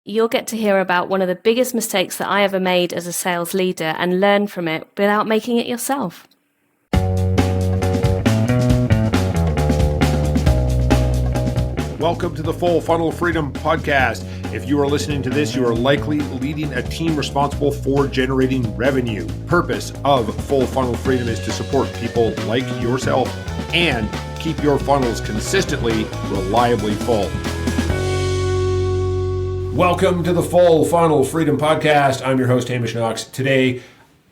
you'll get to hear about one of the biggest mistakes that I ever made as a sales leader and learn from it without making it yourself. Welcome to the Full Funnel Freedom Podcast. If you are listening to this, you are likely leading a team responsible for generating revenue. Purpose of Full Funnel Freedom is to support people like yourself and keep your funnels consistently, reliably full. Welcome to the Full Funnel Freedom Podcast. I'm your host, Hamish Knox. Today,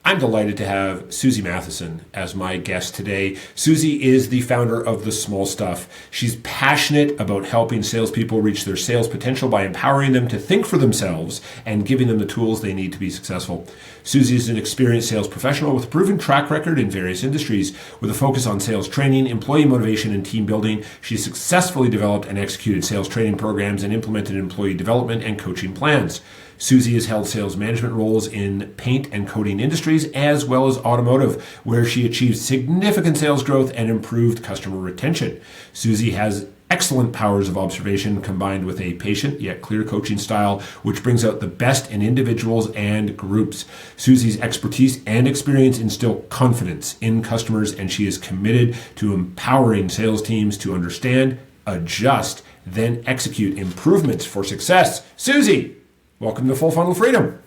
I'm delighted to have Susie Matheson as my guest today. Susie is the founder of The Small Stuff. She's passionate about helping salespeople reach their sales potential by empowering them to think for themselves and giving them the tools they need to be successful. Susie is an experienced sales professional with a proven track record in various industries. With a focus on sales training, employee motivation, and team building, she successfully developed and executed sales training programs and implemented employee development and coaching plans. Susie has held sales management roles in paint and coating industries as well as automotive, where she achieved significant sales growth and improved customer retention. Susie has excellent powers of observation combined with a patient yet clear coaching style, which brings out the best in individuals and groups. Susie's expertise and experience instill confidence in customers, and she is committed to empowering sales teams to understand, adjust, then execute improvements for success. Susie, welcome to Full Funnel Freedom.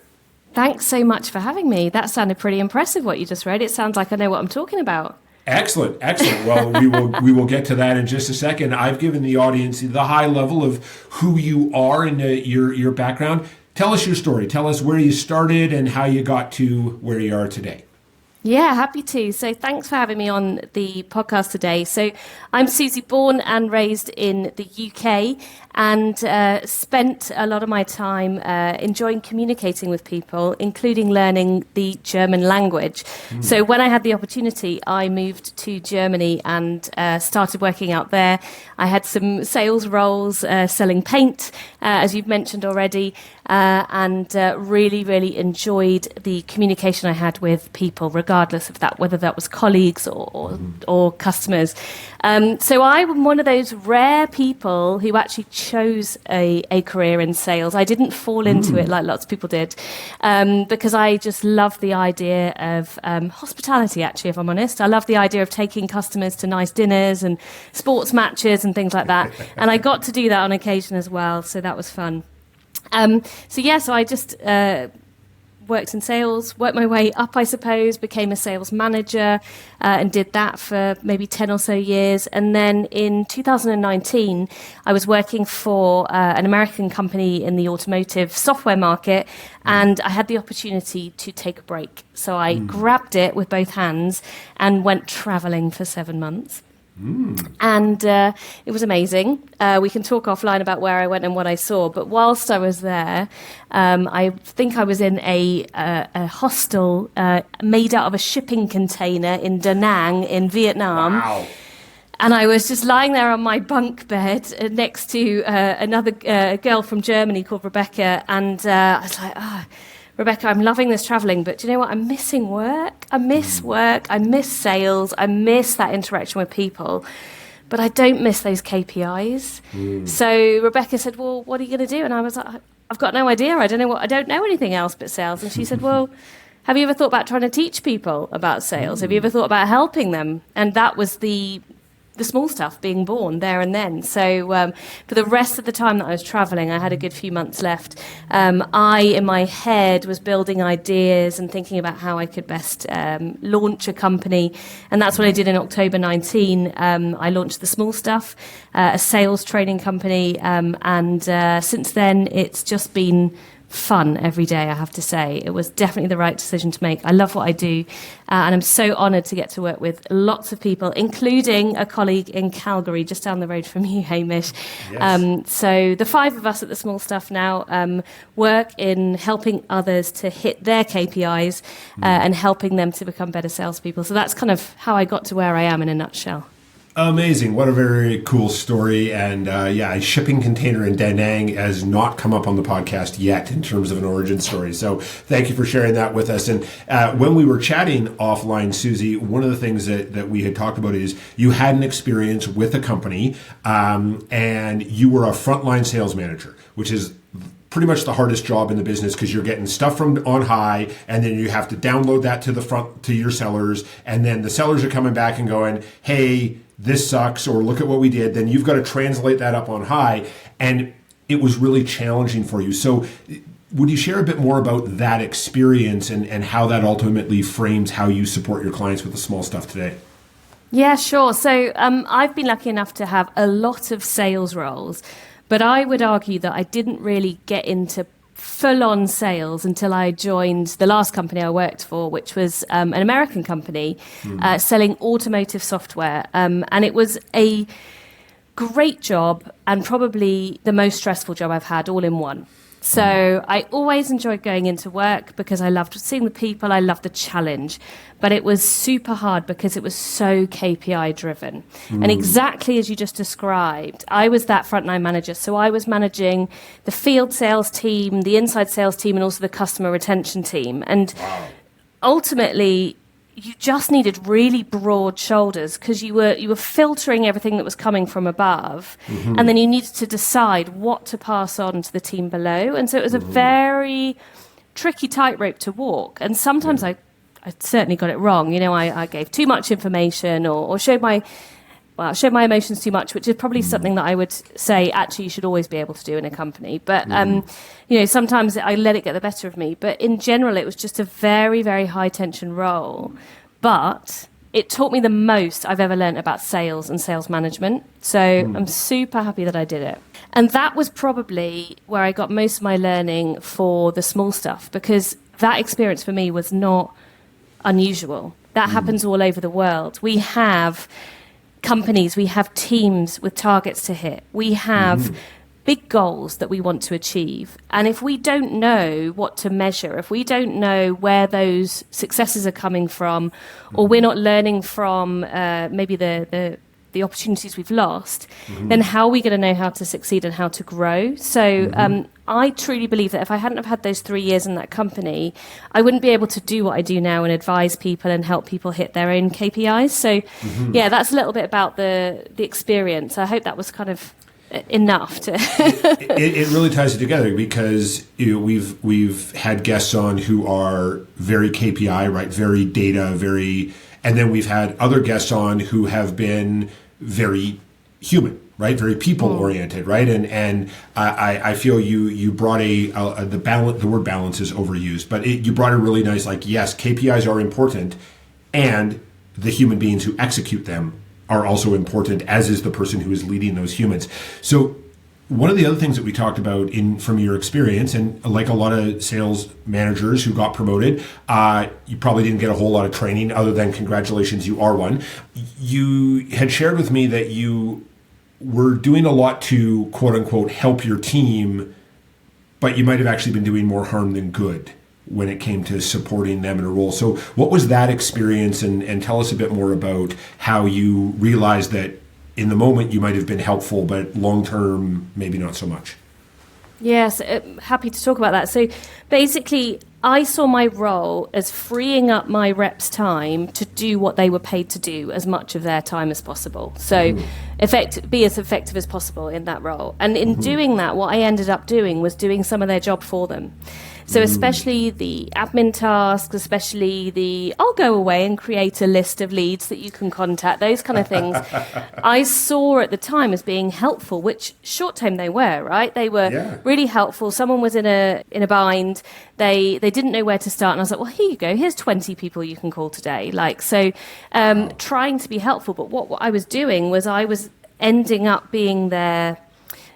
Thanks so much for having me. That sounded pretty impressive what you just read. It sounds like I know what I'm talking about. Excellent. Well, we will get to that in just a second. I've given the audience the high level of who you are and your background. Tell us your story. Tell us where you started and how you got to where you are today. Yeah, happy to. So thanks for having me on the podcast today. So I'm Susie, born and raised in the UK, and spent a lot of my time enjoying communicating with people, including learning the German language. So when I had the opportunity, I moved to Germany and started working out there. I had some sales roles selling paint, as you've mentioned already, and really enjoyed the communication I had with people, regardless of that, whether that was colleagues or customers. So I'm one of those rare people who actually chose a career in sales. I didn't fall into it like lots of people did, because I just love the idea of hospitality, actually, if I'm honest. I love the idea of taking customers to nice dinners and sports matches and things like that. And I got to do that on occasion as well, so that was fun. So I just worked in sales, worked my way up, I suppose, became a sales manager, and did that for maybe 10 or so years. And then in 2019, I was working for an American company in the automotive software market, and I had the opportunity to take a break. So I grabbed it with both hands and went traveling for 7 months. And it was amazing. We can talk offline about where I went and what I saw. But whilst I was there, I think I was in a hostel made out of a shipping container in Da Nang in Vietnam. Wow. And I was just lying there on my bunk bed next to another girl from Germany called Rebecca. And I was like, Rebecca, I'm loving this traveling, but do you know what? I'm missing work. I miss work. I miss sales. I miss that interaction with people, but I don't miss those KPIs. So Rebecca said, well, what are you going to do? And I was like, I've got no idea. I don't know anything else but sales. And she said, well, have you ever thought about trying to teach people about sales? Have you ever thought about helping them? And that was the small stuff being born there and then. So for the rest of the time that I was traveling, I had a good few months left. I, in my head, was building ideas and thinking about how I could best launch a company. And that's what I did in October 19. I launched The Small Stuff, a sales training company. And since then, it's just been fun every day, I have to say. It was definitely the right decision to make. I love what I do, and I'm so honoured to get to work with lots of people, including a colleague in Calgary, just down the road from you, Hamish. Yes. So the 5 of us at The Small Stuff now work in helping others to hit their KPIs and helping them to become better salespeople. So that's kind of how I got to where I am in a nutshell. Amazing. What a very cool story. And a shipping container in Da Nang has not come up on the podcast yet in terms of an origin story. So thank you for sharing that with us. And when we were chatting offline, Susie, one of the things that we had talked about is you had an experience with a company and you were a frontline sales manager, which is pretty much the hardest job in the business because you're getting stuff from on high, and then you have to download that to the front to your sellers, and then the sellers are coming back and going, hey, this sucks, or look at what we did. Then you've got to translate that up on high, and it was really challenging for you. So would you share a bit more about that experience and how that ultimately frames how you support your clients with the small stuff today? Yeah, sure. So I've been lucky enough to have a lot of sales roles, but I would argue that I didn't really get into full-on sales until I joined the last company I worked for, which was an American company selling automotive software. And it was a great job and probably the most stressful job I've had all in one. So I always enjoyed going into work because I loved seeing the people, I loved the challenge, but it was super hard because it was so KPI driven. And exactly as you just described, I was that frontline manager. So I was managing the field sales team, the inside sales team, and also the customer retention team. And ultimately, you just needed really broad shoulders because you were filtering everything that was coming from above, and then you needed to decide what to pass on to the team below. And so it was a very tricky tightrope to walk. And sometimes I certainly got it wrong. You know, I gave too much information or showed my emotions too much, which is probably something that I would say actually you should always be able to do in a company. But, you know, sometimes I let it get the better of me. But in general, it was just a very, very high tension role. But it taught me the most I've ever learned about sales and sales management. So I'm super happy that I did it. And that was probably where I got most of my learning for the small stuff, because that experience for me was not unusual. That happens all over the world. We have companies, we have teams with targets to hit. We have big goals that we want to achieve. And if we don't know what to measure, if we don't know where those successes are coming from, or we're not learning from maybe the opportunities we've lost, then how are we going to know how to succeed and how to grow? So I truly believe that if I hadn't have had those 3 years in that company, I wouldn't be able to do what I do now and advise people and help people hit their own KPIs. So yeah, that's a little bit about the experience. I hope that was kind of enough to it really ties it together, because you know, we've had guests on who are very KPI, right, very data, very, and then we've had other guests on who have been very human, right, very people oriented, right, and I feel you brought the balance. The word balance is overused, but you brought a really nice, like, yes, KPIs are important, and the human beings who execute them are also important, as is the person who is leading those humans. So one of the other things that we talked about from your experience, and like a lot of sales managers who got promoted, you probably didn't get a whole lot of training other than congratulations, you are one. You had shared with me that you were doing a lot to, quote unquote, help your team, but you might have actually been doing more harm than good when it came to supporting them in a role. So what was that experience? And tell us a bit more about how you realized that in the moment you might have been helpful, but long-term, maybe not so much. Yes, happy to talk about that. So basically, I saw my role as freeing up my reps' time to do what they were paid to do, as much of their time as possible. So be as effective as possible in that role. And in doing that, what I ended up doing was doing some of their job for them. So especially the admin tasks, especially the I'll go away and create a list of leads that you can contact, those kind of things, I saw at the time as being helpful, which short term they were, right? They were really helpful. Someone was in a bind. They didn't know where to start. And I was like, well, here you go. Here's 20 people you can call today. Trying to be helpful. But what I was doing was I was ending up being their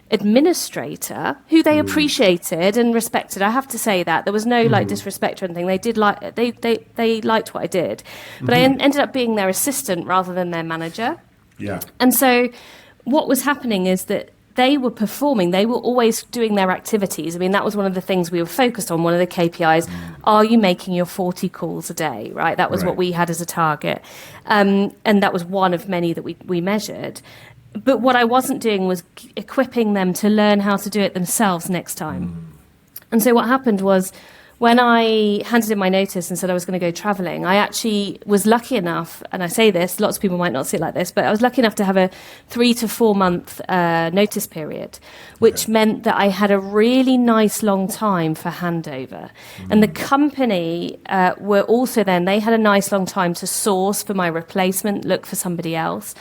administrator, who they appreciated and respected. I have to say that there was no disrespect or anything. They did like they liked what I did, but I ended up being their assistant rather than their manager. Yeah. And so what was happening is that they were performing. They were always doing their activities. I mean, that was one of the things we were focused on. One of the KPIs: are you making your 40 calls a day? Right. That was what we had as a target, and that was one of many that we measured. But what I wasn't doing was equipping them to learn how to do it themselves next time. And so what happened was, when I handed in my notice and said I was going to go traveling, I actually was lucky enough, and I say this, lots of people might not see it like this, but I was lucky enough to have a 3 to 4 month notice period, which meant that I had a really nice long time for handover. And the company were also then, they had a nice long time to source for my replacement, look for somebody else.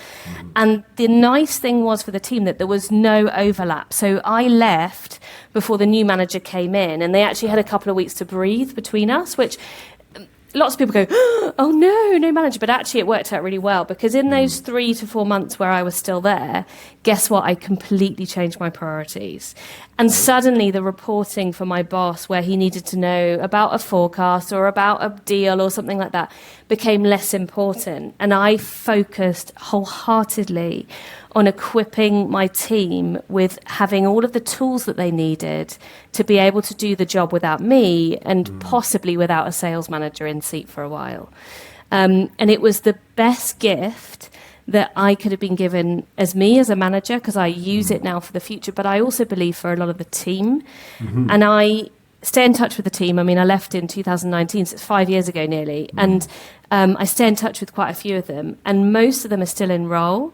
And the nice thing was for the team that there was no overlap. So I left before the new manager came in, and they actually had a couple of weeks to breathe between us, which lots of people go, oh no manager, but actually it worked out really well, because in those 3 to 4 months where I was still there, guess what? I completely changed my priorities. And suddenly the reporting for my boss, where he needed to know about a forecast or about a deal or something like that, became less important. And I focused wholeheartedly on equipping my team with having all of the tools that they needed to be able to do the job without me, and possibly without a sales manager in seat for a while. And it was the best gift that I could have been given as me as a manager, because I use it now for the future, but I also believe for a lot of the team. And I stay in touch with the team. I mean, I left in 2019, so it's 5 years ago nearly. And I stay in touch with quite a few of them, and most of them are still in role.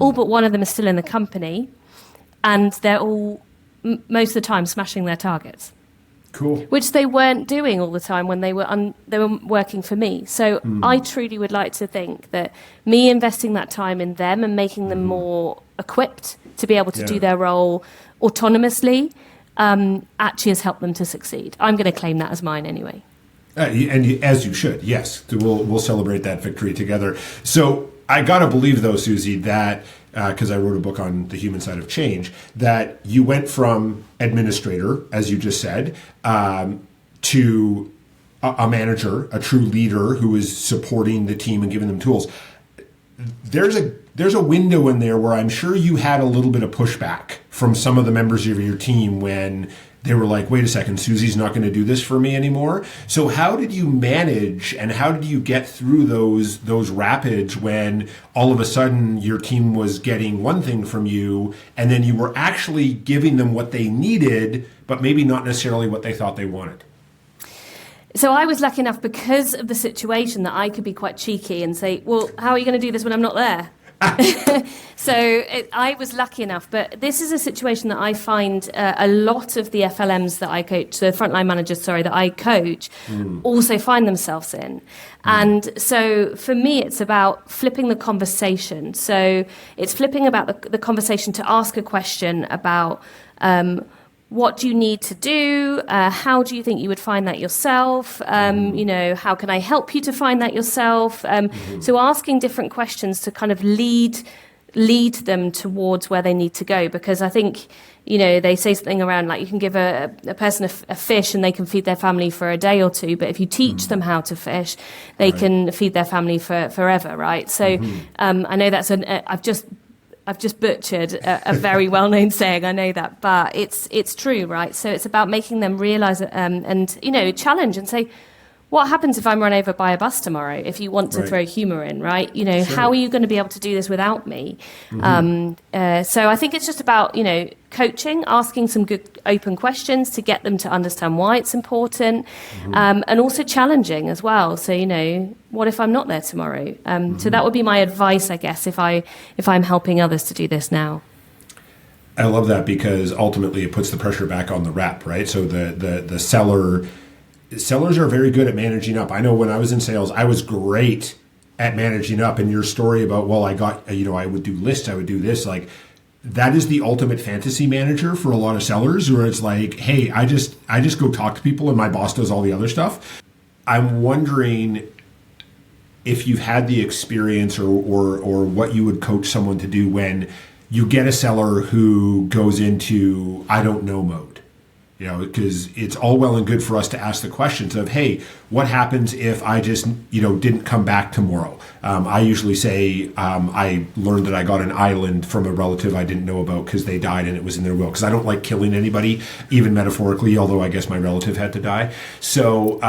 All but one of them is still in the company, and they're all, most of the time, smashing their targets. Cool. Which they weren't doing all the time when they were working for me. So I truly would like to think that me investing that time in them and making them more equipped to be able to do their role autonomously actually has helped them to succeed. I'm going to claim that as mine anyway. As you should, yes. We'll celebrate that victory together. So I got to believe, though, Susie, that, because I wrote a book on the human side of change, that you went from administrator, as you just said, to a manager, a true leader who is supporting the team and giving them tools. There's a window in there where I'm sure you had a little bit of pushback from some of the members of your team when they were like, wait a second, Susie's not going to do this for me anymore. So how did you manage, and how did you get through those rapids when all of a sudden your team was getting one thing from you, and then you were actually giving them what they needed, but maybe not necessarily what they thought they wanted? So I was lucky enough, because of the situation, that I could be quite cheeky and say, well, how are you going to do this when I'm not there? I was lucky enough, but this is a situation that I find a lot of the FLMs that I coach, the frontline managers, that I coach, also find themselves in. And so for me, it's about flipping the conversation. So it's flipping about the conversation to ask a question about what do you need to do? How do you think you would find that yourself? How can I help you to find that yourself? So asking different questions to kind of lead them towards where they need to go. Because I think, they say something around like you can give a person a fish and they can feed their family for a day or two. But if you teach them how to fish, they can feed their family for forever, right? So I know that's I've just butchered a very well-known saying, I know that, but it's true, right? So it's about making them realise and challenge and say, what happens if I'm run over by a bus tomorrow? If you want to throw humour in, right? Sure. How are you going to be able to do this without me? So I think it's just about, coaching, asking some good open questions to get them to understand why it's important, and also challenging as well. So, what if I'm not there tomorrow? So that would be my advice, I guess, if I'm helping others to do this now. I love that, because ultimately it puts the pressure back on the rep, right? So the sellers are very good at managing up. I know when I was in sales, I was great at managing up. And your story about, well, I got, I would do lists, I would do this, like, that is the ultimate fantasy manager for a lot of sellers, where it's like, hey, I just go talk to people and my boss does all the other stuff. I'm wondering if you've had the experience or what you would coach someone to do when you get a seller who goes into I don't know mode. Because it's all well and good for us to ask the questions of, hey, what happens if I just, didn't come back tomorrow? I usually say I learned that I got an island from a relative I didn't know about because they died and it was in their will. Because I don't like killing anybody, even metaphorically, although I guess my relative had to die. So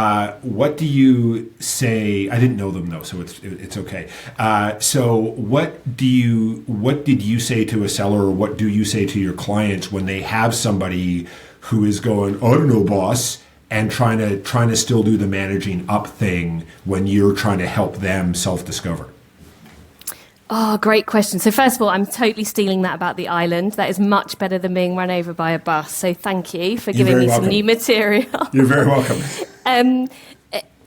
what do you say? I didn't know them, though, so it's okay. So what did you say to a seller, or what do you say to your clients when they have somebody who is going, I don't know, boss, and trying to still do the managing up thing when you're trying to help them self-discover? Oh, great question. So first of all, I'm totally stealing that about the island. That is much better than being run over by a bus. So thank you for giving me some new material. You're very welcome.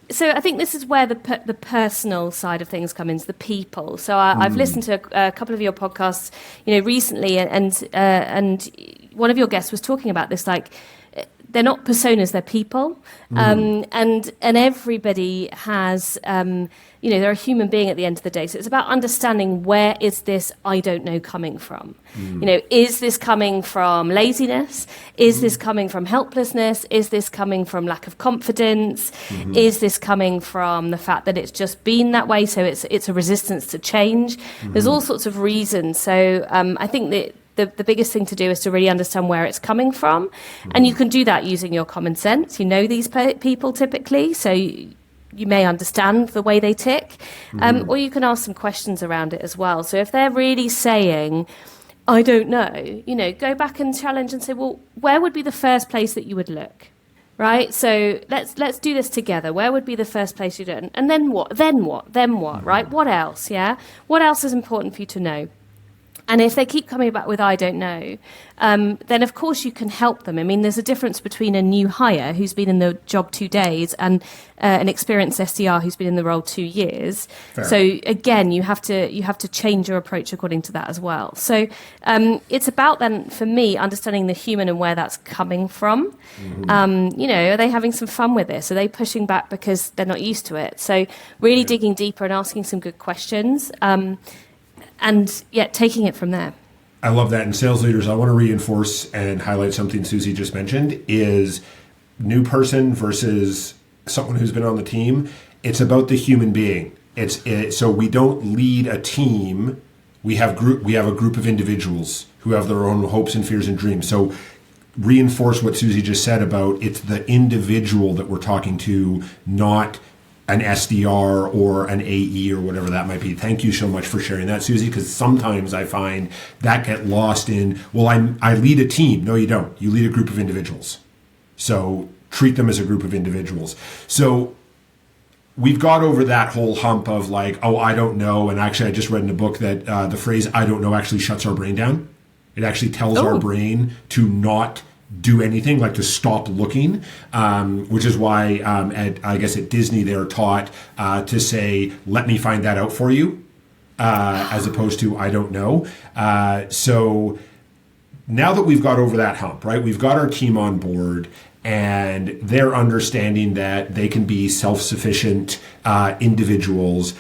So I think this is where the personal side of things come into the people. So I've listened to a couple of your podcasts, recently, and one of your guests was talking about this, like, they're not personas, they're people. And everybody has, they're a human being at the end of the day. So it's about understanding, where is this I don't know coming from? Is this coming from laziness? Is this coming from helplessness? Is this coming from lack of confidence? Is this coming from the fact that it's just been that way? So it's a resistance to change. There's all sorts of reasons. So I think that the biggest thing to do is to really understand where it's coming from. And you can do that using your common sense. You know these people typically, so you may understand the way they tick. Or you can ask some questions around it as well. So if they're really saying, I don't know, go back and challenge and say, well, where would be the first place that you would look? Right? So let's do this together. Where would be the first place you'd look? And then what? Then what? Right? What else? Yeah? What else is important for you to know? And if they keep coming back with, I don't know, then of course you can help them. I mean, there's a difference between a new hire who's been in the job 2 days and an experienced SDR who's been in the role 2 years. Fair. So again, you have to change your approach according to that as well. So it's about then, for me, understanding the human and where that's coming from. Are they having some fun with this? Are they pushing back because they're not used to it? So really digging deeper and asking some good questions. And yet taking it from there. I love that. And sales leaders, I want to reinforce and highlight something Susie just mentioned, is new person versus someone who's been on the team. It's about the human being. So we don't lead a team. We have a group of individuals who have their own hopes and fears and dreams. So reinforce what Susie just said about, it's the individual that we're talking to, not an SDR or an AE or whatever that might be. Thank you so much for sharing that, Susie, because sometimes I find that get lost in, well, I lead a team. No, you don't. You lead a group of individuals. So treat them as a group of individuals. So we've got over that whole hump of like, oh, I don't know. And actually, I just read in a book that the phrase I don't know actually shuts our brain down. It actually tells our brain to not do anything, like to stop looking, which is why I guess at Disney they're taught to say, let me find that out for you, as opposed to I don't know. So now that we've got over that hump, right, we've got our team on board and they're understanding that they can be self-sufficient individuals.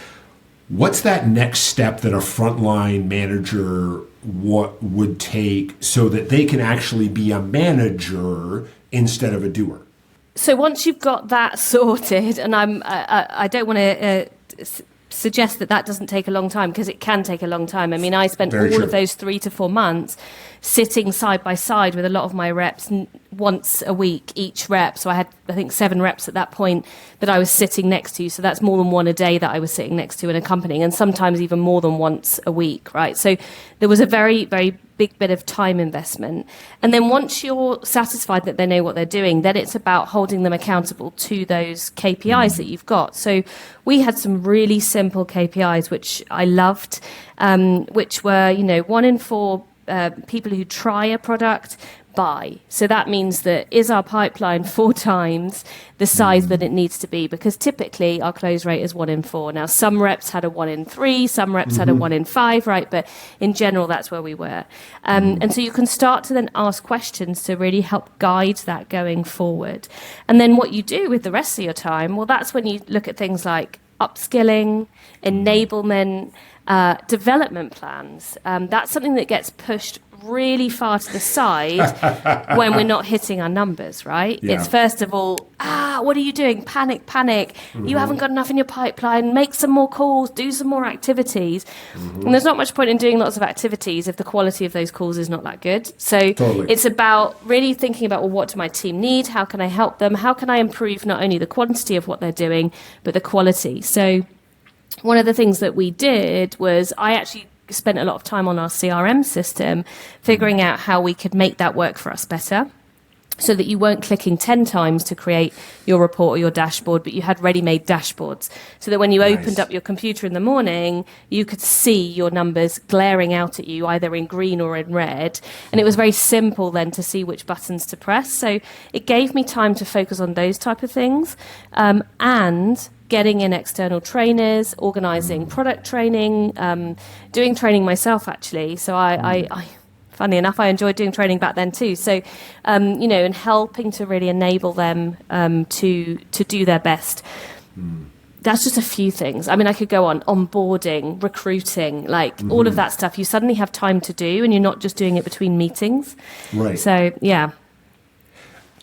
What's that next step that a frontline manager would take so that they can actually be a manager instead of a doer? So once you've got that sorted, and I don't want to suggest that doesn't take a long time, because it can take a long time. I mean, I spent all of those 3 to 4 months sitting side by side with a lot of my reps once a week, each rep. So I had, I think, 7 reps at that point that I was sitting next to. So that's more than one a day that I was sitting next to and accompanying, and sometimes even more than once a week, right? So there was a very, very big bit of time investment. And then once you're satisfied that they know what they're doing, then it's about holding them accountable to those KPIs that you've got. So we had some really simple KPIs, which I loved, which were, 1 in 4 people who try a product buy. So that means that is our pipeline 4 times the size that it needs to be, because typically our close rate is 1 in 4. Now, some reps had a 1 in 3, some reps had a 1 in 5, right? But in general, that's where we were. And so you can start to then ask questions to really help guide that going forward. And then what you do with the rest of your time, well, that's when you look at things like upskilling, enablement, development plans. That's something that gets pushed really far to the side when we're not hitting our numbers, right? Yeah. It's first of all, what are you doing? Panic. You haven't got enough in your pipeline. Make some more calls, do some more activities. And there's not much point in doing lots of activities if the quality of those calls is not that good. So It's about really thinking about, well, what do my team need? How can I help them? How can I improve not only the quantity of what they're doing, but the quality? So one of the things that we did was I actually spent a lot of time on our CRM system figuring out how we could make that work for us better. so that you weren't clicking 10 times to create your report or your dashboard, but you had ready-made dashboards. So that when you opened up your computer in the morning, you could see your numbers glaring out at you, either in green or in red. And it was very simple then to see which buttons to press. So it gave me time to focus on those type of things. And getting in external trainers, organising product training, doing training myself, actually. So I funny enough, I enjoyed doing training back then too. So, and helping to really enable them to do their best. That's just a few things. I mean, I could go on onboarding, recruiting, all of that stuff. You suddenly have time to do, and you're not just doing it between meetings. Right. So, yeah.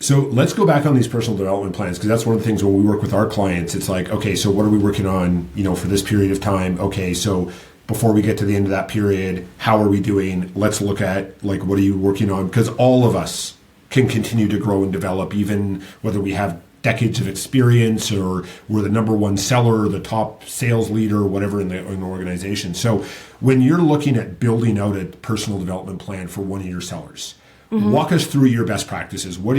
So let's go back on these personal development plans, because that's one of the things when we work with our clients. It's like, okay, so what are we working on, for this period of time? Okay, so before we get to the end of that period, how are we doing? Let's look at, what are you working on? Because all of us can continue to grow and develop, even whether we have decades of experience or we're the number one seller, the top sales leader, whatever in the organization. So when you're looking at building out a personal development plan for one of your sellers, walk us through your best practices. What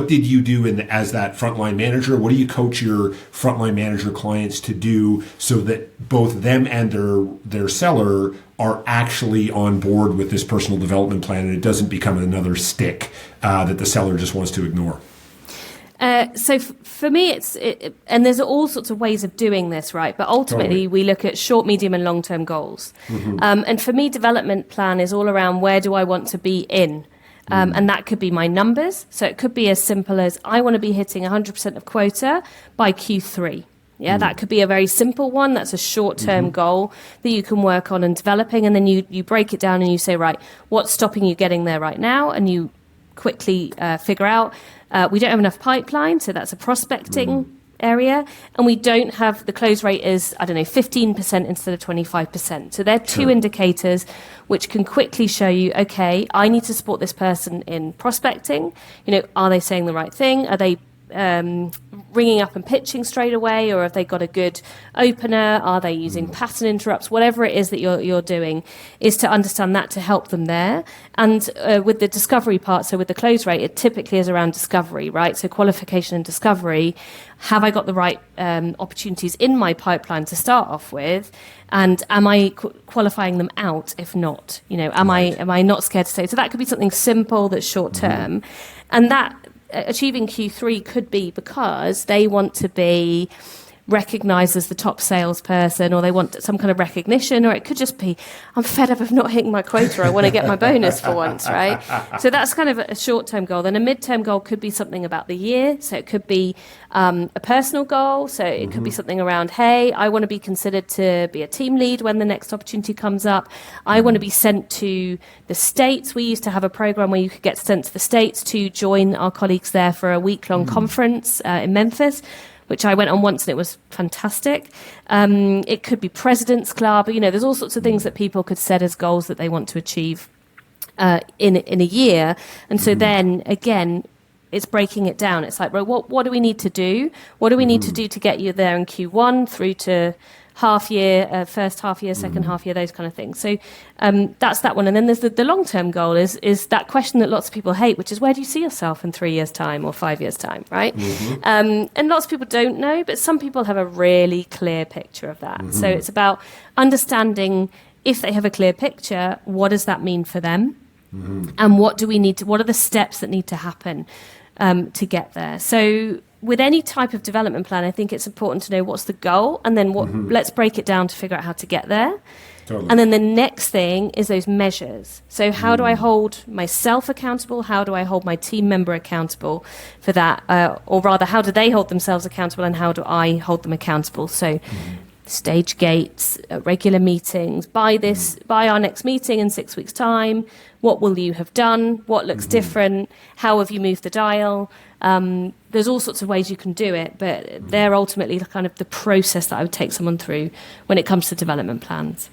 did you do as that frontline manager? What do you coach your frontline manager clients to do so that both them and their seller are actually on board with this personal development plan, and it doesn't become another stick that the seller just wants to ignore? So for me, and there's all sorts of ways of doing this, right? But ultimately, we look at short, medium, and long-term goals. And for me, development plan is all around where do I want to be in. And that could be my numbers. So it could be as simple as I want to be hitting 100% of quota by Q3. Yeah, that could be a very simple one. That's a short-term goal that you can work on and developing. And then you break it down and you say, right, what's stopping you getting there right now? And you quickly figure out we don't have enough pipeline. So that's a prospecting area. And we don't have the close rate is, 15% instead of 25%. So they're two indicators which can quickly show you, okay, I need to support this person in prospecting. Are they saying the right thing? Are they ringing up and pitching straight away, or have they got a good opener? Are they using pattern interrupts? Whatever it is that you're doing, is to understand that to help them there. And with the discovery part, so with the close rate, it typically is around discovery, right? So qualification and discovery. Have I got the right opportunities in my pipeline to start off with? And am I qualifying them out? If not, am I not scared to say? So that could be something simple that's short term, and that achieving Q3 could be because they want to be recognized as the top salesperson, or they want some kind of recognition, or it could just be, I'm fed up of not hitting my quota, I want to get my bonus for once, right? So that's kind of a short-term goal. Then a mid-term goal could be something about the year. So it could be a personal goal. So it could be something around, hey, I want to be considered to be a team lead when the next opportunity comes up. I want to be sent to the States. We used to have a program where you could get sent to the States to join our colleagues there for a week-long conference in Memphis, which I went on once, and it was fantastic. It could be President's Club. There's all sorts of things that people could set as goals that they want to achieve in a year. And so then, again, it's breaking it down. It's like, well, what do we need to do? What do we need to do to get you there in Q1 through to half year, first half year, second half year, those kind of things. So that's that one. And then there's the long-term goal is that question that lots of people hate, which is, where do you see yourself in 3 years' time or 5 years' time, right? And lots of people don't know, but some people have a really clear picture of that. So it's about understanding, if they have a clear picture, what does that mean for them? And what are the steps that need to happen to get there? So with any type of development plan, I think it's important to know what's the goal, and then let's break it down to figure out how to get there. Totally. And then the next thing is those measures. So how do I hold myself accountable? How do I hold my team member accountable for that? Or rather, how do they hold themselves accountable, and how do I hold them accountable? So stage gates, regular meetings, by our next meeting in 6 weeks' time, what will you have done? What looks different? How have you moved the dial? There's all sorts of ways you can do it, but they're ultimately kind of the process that I would take someone through when it comes to development plans.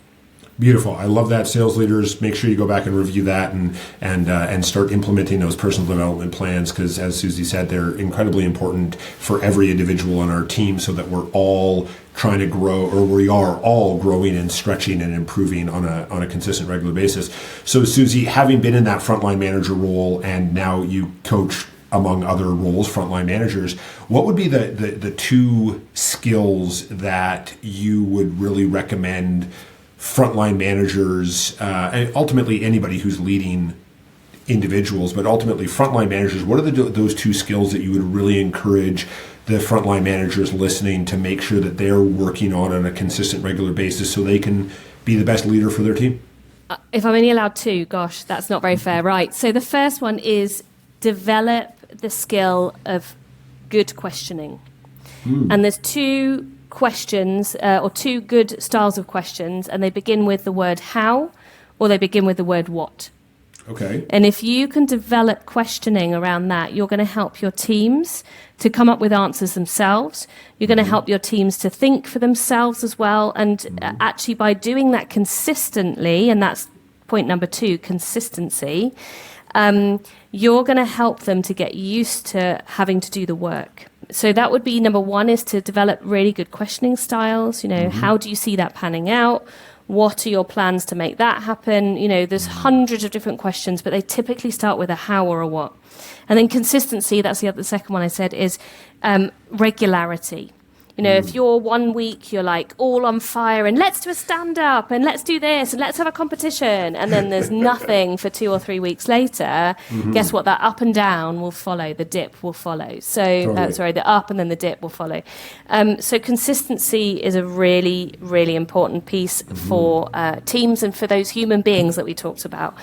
Beautiful. I love that. Sales leaders, make sure you go back and review that and start implementing those personal development plans, because as Susie said, they're incredibly important for every individual on our team, so that we're all trying to grow, or we are all growing and stretching and improving on a consistent, regular basis. So Susie, having been in that frontline manager role, and now you coach among other roles, frontline managers. What would be the two skills that you would really recommend frontline managers, and ultimately anybody who's leading individuals, but ultimately frontline managers? What are those two skills that you would really encourage the frontline managers listening to make sure that they're working on a consistent, regular basis so they can be the best leader for their team? If I'm only allowed two, gosh, that's not very fair. Right. So the first one is develop the skill of good questioning. And there's two questions or two good styles of questions, and they begin with the word how or they begin with the word what. Okay. And if you can develop questioning around that, you're going to help your teams to come up with answers themselves. You're going to help your teams to think for themselves as well. And actually by doing that consistently, and that's point number 2, consistency, you're going to help them to get used to having to do the work. So that would be number 1, is to develop really good questioning styles. How do you see that panning out? What are your plans to make that happen? There's hundreds of different questions, but they typically start with a how or a what. And then consistency, that's the second one I said, is regularity. If you're 1 week, you're like all on fire and let's do a stand-up and let's do this and let's have a competition. And then there's nothing for 2 or 3 weeks later. Guess what? That up and down will follow. The dip will follow. So, the up and then the dip will follow. So consistency is a really, really important piece for teams and for those human beings that we talked about.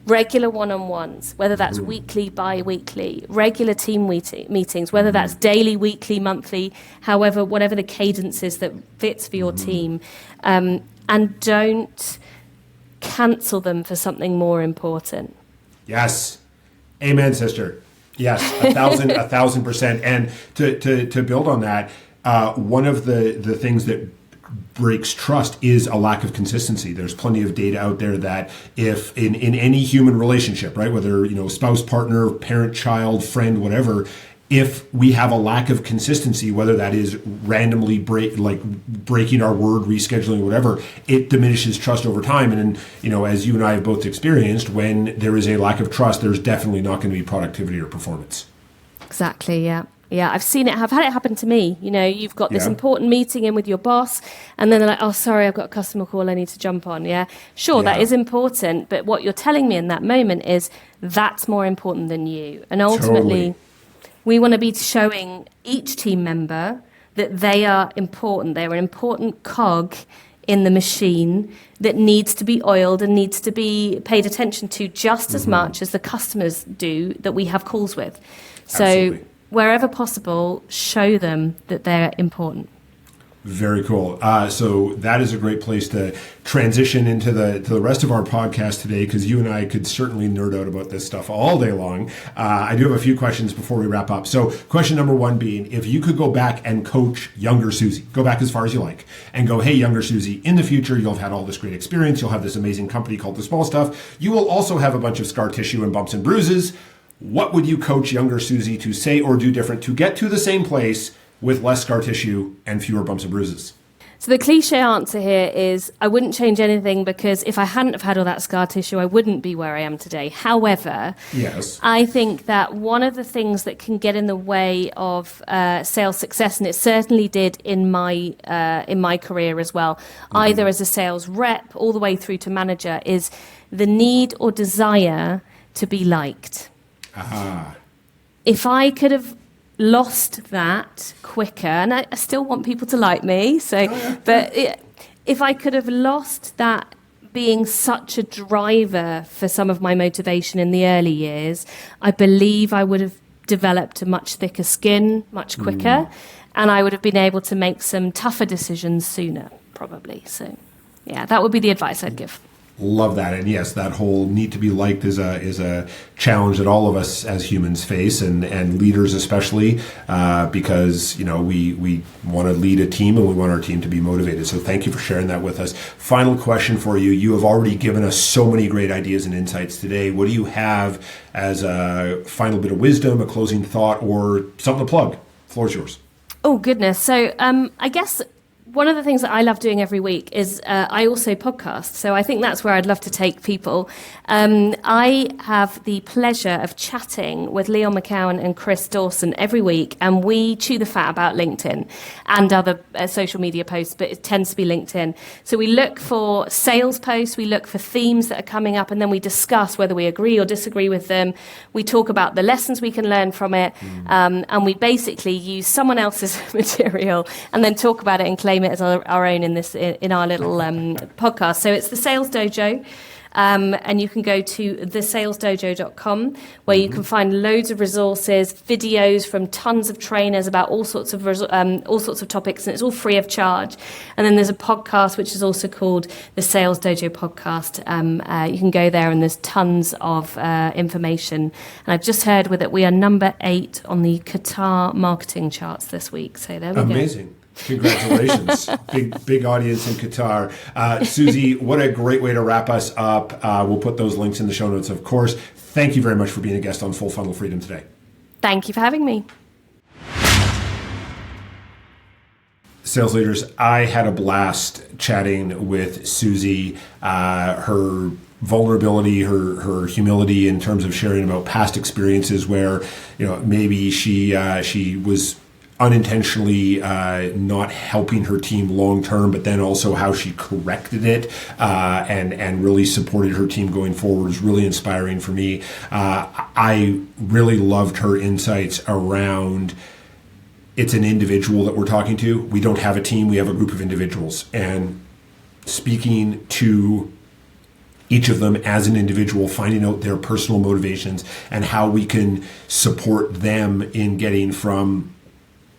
Regular one-on-ones, whether that's weekly, bi-weekly, regular team meetings, whether that's daily, weekly, monthly, however, whatever the cadence is that fits for your team, and don't cancel them for something more important. Yes. Amen, sister. Yes, 1,000%. And to build on that, one of the things that breaks trust is a lack of consistency. There's plenty of data out there that if in any human relationship, right, whether, spouse, partner, parent, child, friend, whatever, if we have a lack of consistency, whether that is randomly breaking our word, rescheduling, whatever, it diminishes trust over time. And as you and I have both experienced, when there is a lack of trust, there's definitely not going to be productivity or performance. Exactly. Yeah. Yeah, I've seen it. I've had it happen to me. You've got this important meeting in with your boss, and then they're like, "Oh, sorry, I've got a customer call I need to jump on." Yeah, sure, that is important, but what you're telling me in that moment is that's more important than you. And ultimately, we want to be showing each team member that they are important. They're an important cog in the machine that needs to be oiled and needs to be paid attention to just as much as the customers do that we have calls with. So. Absolutely. Wherever possible, show them that they're important. Very cool. So that is a great place to transition into the rest of our podcast today, because you and I could certainly nerd out about this stuff all day long. I do have a few questions before we wrap up. So question number 1 being, if you could go back and coach younger Susie, go back as far as you like, and go, hey, younger Susie, in the future, you'll have had all this great experience. You'll have this amazing company called The Small Stuff. You will also have a bunch of scar tissue and bumps and bruises. What would you coach younger Susie to say or do different to get to the same place with less scar tissue and fewer bumps and bruises? So the cliche answer here is I wouldn't change anything, because if I hadn't have had all that scar tissue, I wouldn't be where I am today. However, yes, I think that one of the things that can get in the way of sales success, and it certainly did in my career as well, either as a sales rep all the way through to manager, is the need or desire to be liked. Aha. If I could have lost that quicker, and I still want people to like me, but if I could have lost that being such a driver for some of my motivation in the early years, I believe I would have developed a much thicker skin much quicker, and I would have been able to make some tougher decisions sooner, probably. So, yeah, that would be the advice I'd give. Love that. And yes, that whole need to be liked is a challenge that all of us as humans face, and leaders especially, because we want to lead a team and we want our team to be motivated. So thank you for sharing that with us. Final question for you. You have already given us so many great ideas and insights today. What do you have as a final bit of wisdom, a closing thought, or something to plug? The floor is yours. Oh, goodness. So I guess one of the things that I love doing every week is I also podcast. So I think that's where I'd love to take people. I have the pleasure of chatting with Leon McCowan and Chris Dawson every week, and we chew the fat about LinkedIn and other social media posts, but it tends to be LinkedIn. So we look for sales posts, we look for themes that are coming up, and then we discuss whether we agree or disagree with them. We talk about the lessons we can learn from it, and we basically use someone else's material and then talk about it and claim it as our own in our little podcast. So it's the Sales Dojo. And you can go to thesalesdojo.com, where you can find loads of resources, videos from tons of trainers about all sorts of topics, and it's all free of charge. And then there's a podcast which is also called the Sales Dojo Podcast. You can go there, and there's tons of information. And I've just heard with it we are number 8 on the Qatar marketing charts this week. So there we go. Amazing. Congratulations. big audience in Qatar. Susie, what a great way to wrap us up. We'll put those links in the show notes, of course. Thank you very much for being a guest on Full Funnel Freedom today. Thank you for having me. Sales leaders, I had a blast chatting with Susie. Her vulnerability, her humility in terms of sharing about past experiences where, maybe she was unintentionally not helping her team long term, but then also how she corrected it and really supported her team going forward is really inspiring for me. I really loved her insights around it's an individual that we're talking to. We don't have a team, we have a group of individuals. And speaking to each of them as an individual, finding out their personal motivations and how we can support them in getting from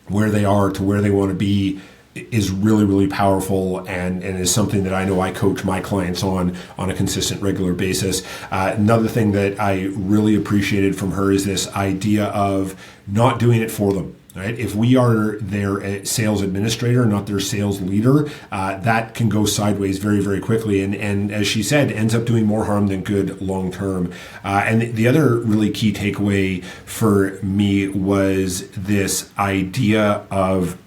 where they are to where they want to be is really, really powerful and is something that I know I coach my clients on a consistent, regular basis. Another thing that I really appreciated from her is this idea of not doing it for them. Right? If we are their sales administrator, not their sales leader, that can go sideways very, very quickly. And as she said, ends up doing more harm than good long term. And the other really key takeaway for me was this idea of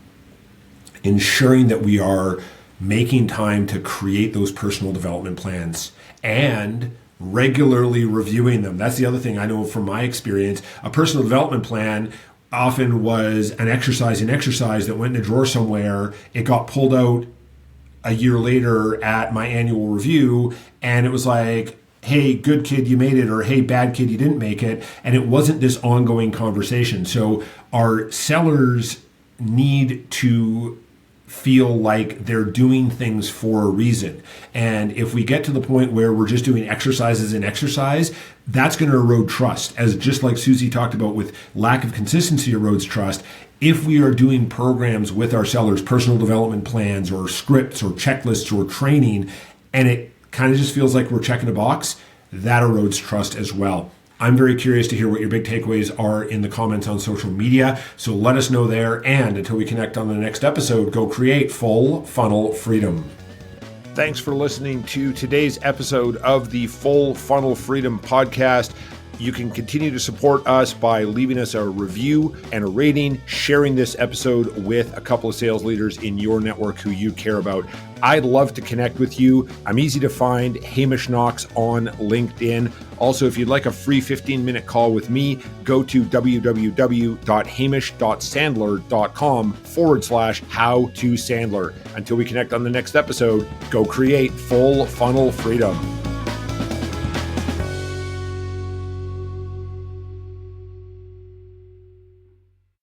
ensuring that we are making time to create those personal development plans and regularly reviewing them. That's the other thing I know from my experience. A personal development plan often was an exercise that went in a drawer somewhere. It got pulled out a year later at my annual review, and it was like, hey, good kid, you made it, or hey, bad kid, you didn't make it. And it wasn't this ongoing conversation. So our sellers need to feel like they're doing things for a reason. And if we get to the point where we're just doing exercises and exercise, that's going to erode trust. As just like Susie talked about with lack of consistency erodes trust, if we are doing programs with our sellers, personal development plans or scripts or checklists or training, and it kind of just feels like we're checking a box, that erodes trust as well. I'm very curious to hear what your big takeaways are in the comments on social media. So let us know there. And until we connect on the next episode, go create Full Funnel Freedom. Thanks for listening to today's episode of the Full Funnel Freedom podcast. You can continue to support us by leaving us a review and a rating, sharing this episode with a couple of sales leaders in your network who you care about. I'd love to connect with you. I'm easy to find, Hamish Knox on LinkedIn. Also, if you'd like a free 15-minute call with me, go to www.hamish.sandler.com/how-to-sandler. Until we connect on the next episode, go create Full Funnel Freedom.